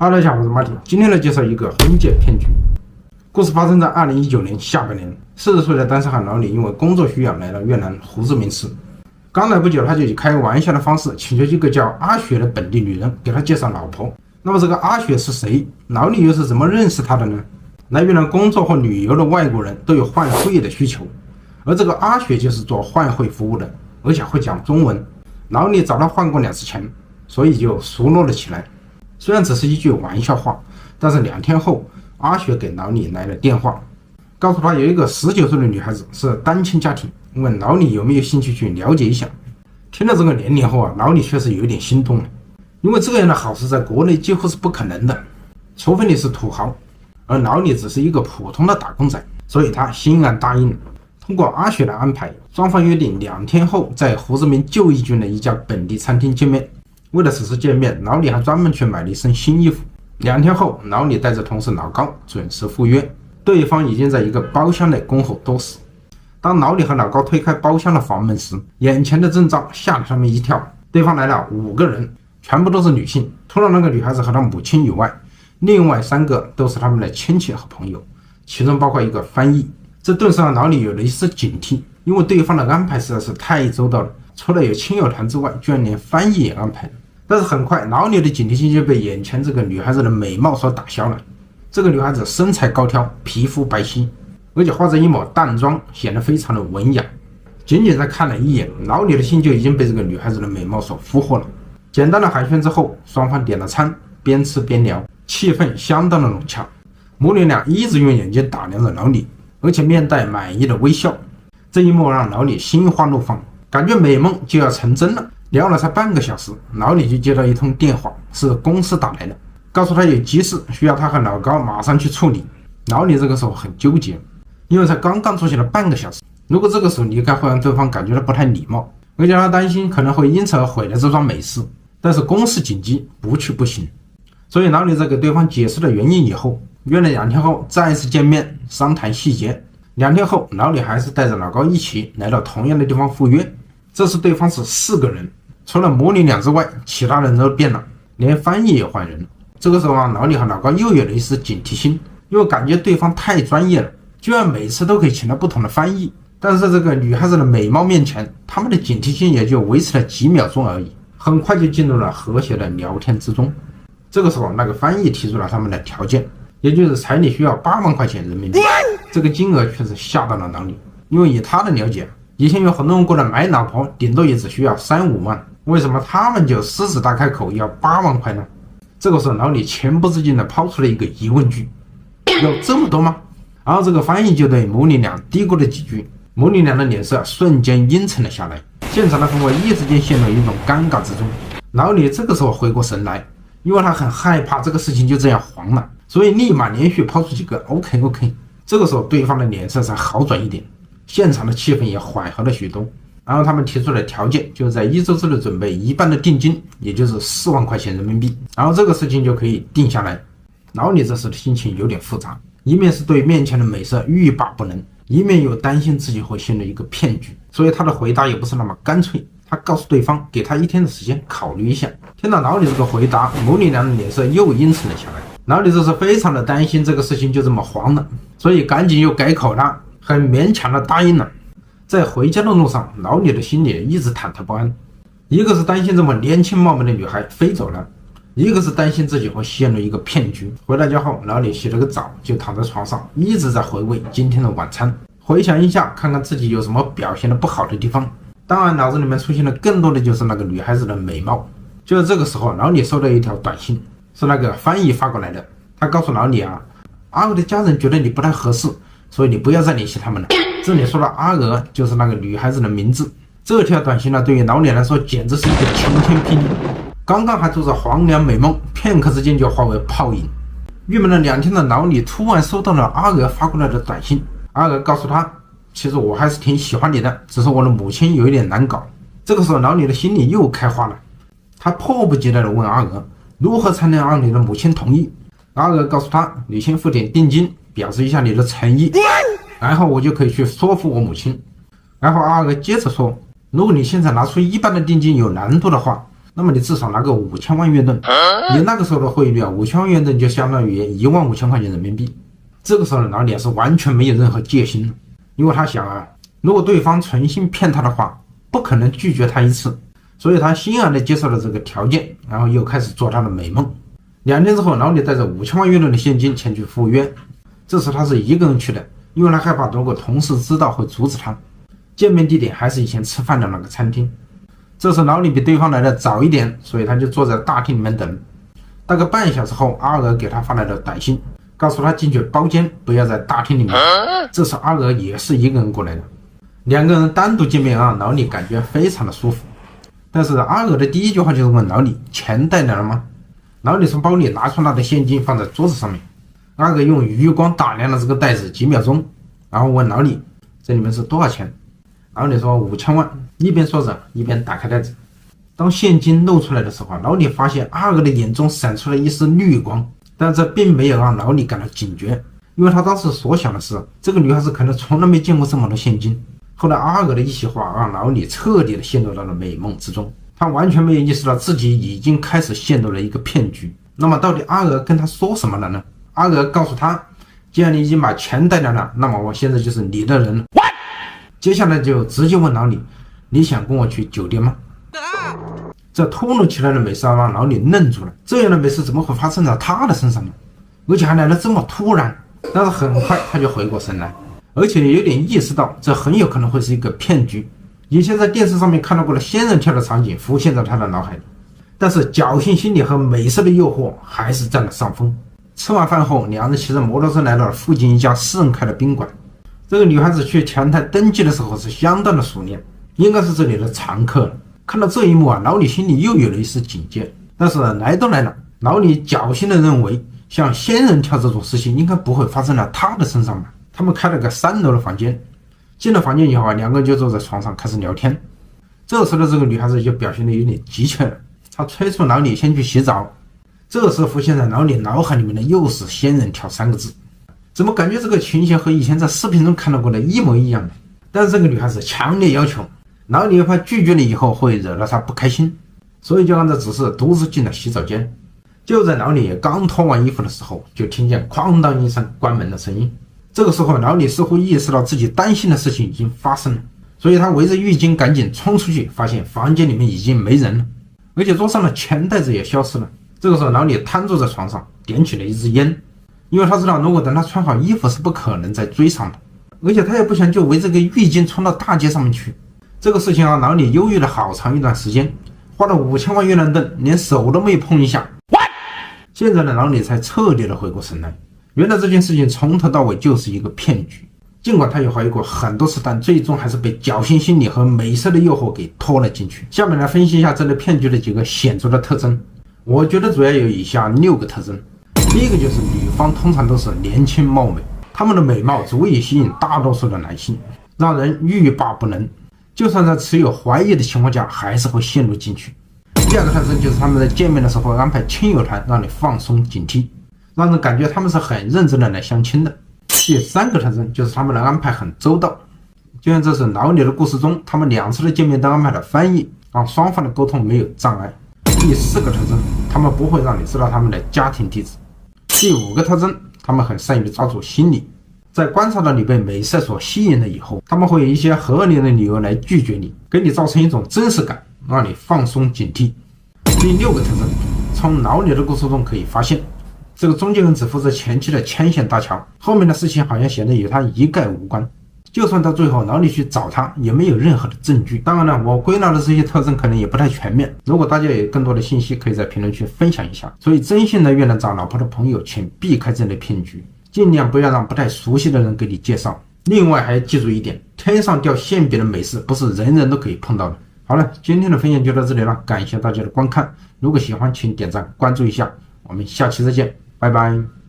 哈喽，大家好，我是马丁。今天来介绍一个婚介骗局。故事发生在2019年下半年，40岁的单身汉老李因为工作需要来到越南胡志明市。刚来不久，他就以开玩笑的方式请求一个叫阿雪的本地女人给他介绍老婆。那么这个阿雪是谁？老李又是怎么认识她的呢？来越南工作或旅游的外国人都有换会的需求，而这个阿雪就是做换会服务的，而且会讲中文。老李找他换过2次钱，所以就熟络了起来。虽然只是一句玩笑话，但是2天后，阿雪给老李来了电话，告诉他有一个19岁的女孩子是单亲家庭，问老李有没有兴趣去了解一下。听了这个年龄后老李确实有点心动了，因为这样的好事在国内几乎是不可能的，除非你是土豪，而老李只是一个普通的打工仔，所以他欣然答应了。通过阿雪的安排，双方约定2天后在胡志明就义郡的一家本地餐厅见面。为了此次见面，老李还专门去买了一身新衣服。2天后，老李带着同事老高准时赴约，对方已经在一个包厢内恭候多时。当老李和老高推开包厢的房门时，眼前的阵仗吓了他们一跳。对方来了5个人，全部都是女性，除了那个女孩子和她母亲以外，另外3个都是他们的亲戚和朋友，其中包括一个翻译。这顿时让老李有了一丝警惕，因为对方的安排实在是太周到了，除了有亲友团之外，居然连翻译也安排了。但是很快，老李的警惕心就被眼前这个女孩子的美貌所打消了。这个女孩子身材高挑，皮肤白皙，而且化着一抹淡妆，显得非常的文雅。仅仅才看了一眼，老李的心就已经被这个女孩子的美貌所俘获了。简单的寒暄之后，双方点了餐，边吃边聊，气氛相当的融洽。母女俩一直用眼睛打量着老李，而且面带满意的微笑。这一幕让老李心花怒放，感觉美梦就要成真了。聊了才半个小时，老李就接到一通电话，是公司打来的，告诉他有急事需要他和老高马上去处理。老李这个时候很纠结，因为才刚刚出现了半个小时，如果这个时候离开会让对方感觉到不太礼貌，而且他担心可能会因此而毁了这桩美事。但是公事紧急，不去不行。所以老李在给对方解释了原因以后，约了2天后再次见面商谈细节。2天后，老李还是带着老高一起来到同样的地方赴约。这次对方是4个人，除了母女俩之外，其他人都变了，连翻译也换人。这个时候老李和老高又有了一丝警惕心，因为感觉对方太专业了，居然每次都可以请到不同的翻译。但是在这个女孩子的美貌面前，他们的警惕心也就维持了几秒钟而已，很快就进入了和谐的聊天之中。这个时候那个翻译提出了他们的条件，也就是彩礼需要8万块钱人民币。这个金额确实吓到了老李，因为以他的了解，以前有很多人过来买老婆，顶多也只需要3、5万，为什么他们就狮子大开口要8万块呢？这个时候老李情不自禁地抛出了一个疑问句：有这么多吗？然后这个翻译就对母女俩嘀咕了几句，母女俩的脸色瞬间阴沉了下来，现场的氛围一时间陷入一种尴尬之中。老李这个时候回过神来，因为他很害怕这个事情就这样黄了，所以立马连续抛出几个 OK。 这个时候对方的脸色才好转一点，现场的气氛也缓和了许多。然后他们提出的条件就是在1周之内准备1半的定金，也就是4万块钱人民币，然后这个事情就可以定下来。老李这时的心情有点复杂，一面是对面前的美色欲罢不能，一面又担心自己会陷入一个骗局，所以他的回答也不是那么干脆。他告诉对方给他1天的时间考虑一下。听到老李这个回答，母女俩的脸色又阴沉了下来。老李这是非常的担心这个事情就这么黄了，所以赶紧又改口了，很勉强的答应了。在回家的路上，老李的心里一直忐忑不安，一个是担心这么年轻貌美的女孩飞走了，一个是担心自己会陷入一个骗局。回到家后，老李洗了个澡，就躺在床上一直在回味今天的晚餐，回想一下看看自己有什么表现的不好的地方。当然脑子里面出现的更多的就是那个女孩子的美貌。就是这个时候，老李收到一条短信，是那个翻译发过来的。他告诉老李阿娥的家人觉得你不太合适，所以你不要再联系他们了。这里说的阿娥就是那个女孩子的名字。这条短信呢，对于老李来说简直是一个晴天霹雳。刚刚还做着黄粱美梦，片刻之间就化为泡影。郁闷了2天的老李突然收到了阿娥发过来的短信。阿娥告诉他，其实我还是挺喜欢你的，只是我的母亲有一点难搞。这个时候老李的心里又开花了，他迫不及待地问阿娥如何才能让你的母亲同意。阿娥告诉他，你先付点定金，表示一下你的诚意，然后我就可以去说服我母亲。然后阿娥接着说，如果你现在拿出1半的定金有难度的话，那么你至少拿个5000万越盾，以那个时候的汇率啊，5000万越盾就相当于15000块钱人民币。这个时候的老李是完全没有任何戒心了，因为他想啊，如果对方存心骗他的话，不可能拒绝他一次，所以他欣然的接受了这个条件，然后又开始做他的美梦。2天之后，老李带着5000万越盾的现金前去赴约，这次他是一个人去的，因为他害怕如果同事知道会阻止他。见面地点还是以前吃饭的那个餐厅。这次老李比对方来的早一点，所以他就坐在大厅里面等。大概半小时后，阿娥给他发来了短信，告诉他进去包间，不要在大厅里面。这次阿娥也是一个人过来的，2个人单独见面啊，老李感觉非常的舒服。但是阿娥的第一句话就是问老李钱带来了吗？老李从包里拿出他的现金放在桌子上面，阿娥用余光打量了这个袋子几秒钟，然后问老李这里面是多少钱？老李说5000万，一边说着一边打开袋子。当现金露出来的时候，老李发现阿娥的眼中闪出了一丝绿光，但这并没有让老李感到警觉，因为他当时所想的是这个女孩子可能从来没见过这么多现金。后来阿娥的一席话让老李彻底的陷入到了美梦之中，他完全没有意识到自己已经开始陷入了一个骗局。那么到底阿娥跟他说什么了呢？阿娥告诉他，既然你已经把钱带来了，那么我现在就是你的人了。接下来就直接问老李，你想跟我去酒店吗？这突如其来的美事让老李愣住了，这样的美事怎么会发生在他的身上呢？而且还来得这么突然。但是很快他就回过神来，而且有点意识到这很有可能会是一个骗局。以前在电视上面看到过的仙人跳的场景浮现在他的脑海里，但是侥幸心理和美色的诱惑还是占了上风。吃完饭后，2人骑着摩托车来到了附近一家私人开的宾馆。这个女孩子去前台登记的时候是相当的熟练，应该是这里的常客了。看到这一幕啊，老李心里又有了一丝警戒。但是来都来了，老李侥幸的认为像仙人跳这种事情应该不会发生在他的身上吧。他们开了个3楼的房间，进了房间以后啊，2个人就坐在床上开始聊天。这时的这个女孩子就表现得有点急切了，她催促老李先去洗澡。这时浮现在老李脑海里面的又是仙人跳3个字，怎么感觉这个情形和以前在视频中看到过的一模一样呢？但是这个女孩子强烈要求，老李又怕拒绝了以后会惹到她不开心，所以就按照指示独自进了洗澡间。就在老李刚脱完衣服的时候，就听见哐当一声关门的声音。这个时候老李似乎意识到自己担心的事情已经发生了，所以他围着浴巾赶紧冲出去，发现房间里面已经没人了，而且桌上的钱袋子也消失了。这个时候老李瘫坐在床上，点起了一支烟，因为他知道如果等他穿好衣服是不可能再追上的，而且他也不想就围着个浴巾冲到大街上面去。这个事情让老李犹豫了好长一段时间，花了5000万越南盾，连手都没碰一下。现在的老李才彻底的回过神来，原来这件事情从头到尾就是一个骗局。尽管他也怀疑过很多次，但最终还是被侥幸心理和美色的诱惑给拖了进去。下面来分析一下这类骗局的几个显著的特征。我觉得主要有以下6个特征。第一个就是女方通常都是年轻貌美，她们的美貌足以吸引大多数的男性，让人欲罢不能，就算在持有怀疑的情况下还是会陷入进去。第二个特征就是他们在见面的时候安排亲友团，让你放松警惕，让人感觉他们是很认真的来相亲的。第3个特征就是他们的安排很周到，就像这次老李的故事中，他们2次的见面都安排了翻译，让双方的沟通没有障碍。第4个特征，他们不会让你知道他们的家庭地址。第5个特征，他们很善于抓住心理，在观察到你被美色所吸引了以后，他们会有一些合理的理由来拒绝你，给你造成一种真实感，让你放松警惕。第6个特征，从老李的故事中可以发现，这个中间人只负责前期的牵线搭桥，后面的事情好像显得与他一概无关。就算到最后老李去找他，也没有任何的证据。当然了，我归纳的这些特征可能也不太全面，如果大家有更多的信息，可以在评论区分享一下。所以真心的越南找老婆的朋友，请避开这类骗局，尽量不要让不太熟悉的人给你介绍。另外还记住一点，天上掉馅饼的美事不是人人都可以碰到的。好了，今天的分享就到这里了，感谢大家的观看。如果喜欢请点赞关注一下，我们下期再见，拜拜。